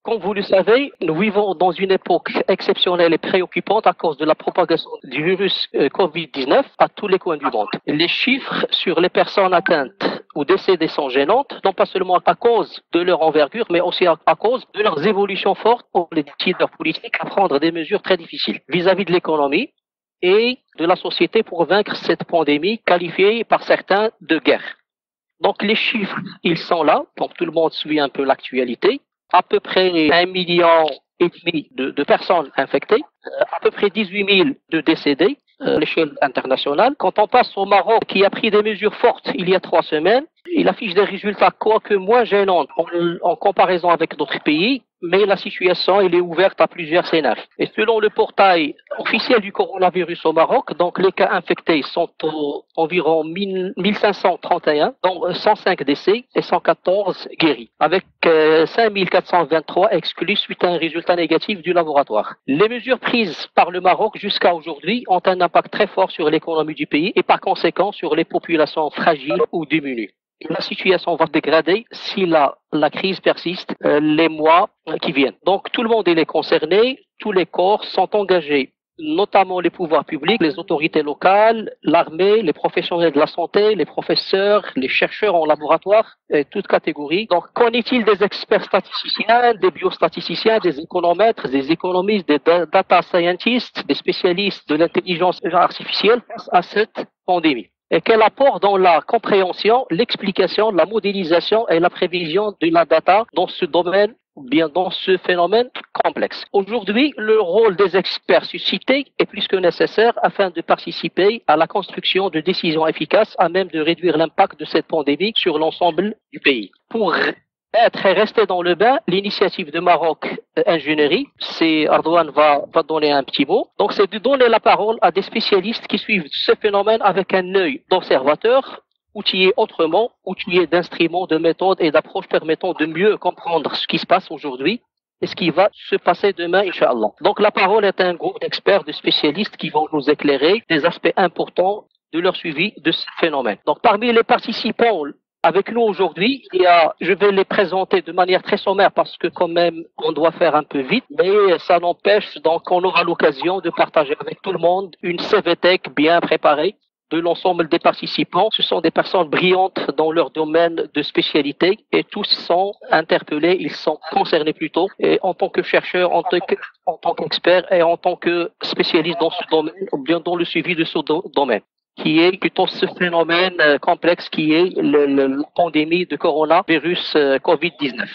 Comme vous le savez, nous vivons dans une époque exceptionnelle et préoccupante à cause de la propagation du virus Covid-19 à tous les coins du monde. Les chiffres sur les personnes atteintes ou décédées sont gênantes, non pas seulement à cause de leur envergure, mais aussi à cause de leurs évolutions fortes pour les décideurs politiques à prendre des mesures très difficiles vis-à-vis de l'économie et de la société pour vaincre cette pandémie qualifiée par certains de guerre. Donc les chiffres, ils sont là, donc tout le monde suit un peu l'actualité. À peu près 1,5 million de personnes infectées, à peu près 18 000 de décédés à l'échelle internationale. Quand on passe au Maroc, qui a pris des mesures fortes il y a 3 semaines, il affiche des résultats quoique moins gênants en comparaison avec d'autres pays, mais la situation elle est ouverte à plusieurs scénarios. Et selon le portail officiel du coronavirus au Maroc, donc les cas infectés sont environ 1531, dont 105 décès et 114 guéris, avec 5423 exclus suite à un résultat négatif du laboratoire. Les mesures prises par le Maroc jusqu'à aujourd'hui ont un impact très fort sur l'économie du pays et par conséquent sur les populations fragiles ou diminuées. La situation va se dégrader si la crise persiste les mois qui viennent. Donc tout le monde est concerné, tous les corps sont engagés, notamment les pouvoirs publics, les autorités locales, l'armée, les professionnels de la santé, les professeurs, les chercheurs en laboratoire, toutes catégories. Donc qu'en est-il des experts statisticiens, des biostatisticiens, des économètres, des économistes, des data scientists, des spécialistes de l'intelligence artificielle face à cette pandémie? Et quel apport dans la compréhension, l'explication, la modélisation et la prévision de la data dans ce domaine, ou bien dans ce phénomène complexe. Aujourd'hui, le rôle des experts suscités est plus que nécessaire afin de participer à la construction de décisions efficaces à même de réduire l'impact de cette pandémie sur l'ensemble du pays. Pour être et rester dans le bain, l'initiative de Maroc Ingénierie, c'est Ardouane va donner un petit mot. Donc c'est de donner la parole à des spécialistes qui suivent ce phénomène avec un œil d'observateur, outillés autrement, outillés d'instruments, de méthodes et d'approches permettant de mieux comprendre ce qui se passe aujourd'hui et ce qui va se passer demain, Inch'Allah. Donc la parole est à un groupe d'experts, de spécialistes qui vont nous éclairer des aspects importants de leur suivi de ce phénomène. Donc parmi les participants avec nous aujourd'hui, je vais les présenter de manière très sommaire parce que quand même on doit faire un peu vite, mais ça n'empêche donc qu'on aura l'occasion de partager avec tout le monde une CVTech bien préparée de l'ensemble des participants. Ce sont des personnes brillantes dans leur domaine de spécialité et tous sont interpellés, ils sont concernés plutôt et en tant que chercheurs, en tant qu'experts et en tant que spécialistes dans ce domaine ou bien dans le suivi de ce domaine, qui est plutôt ce phénomène complexe qui est la pandémie de coronavirus Covid-19.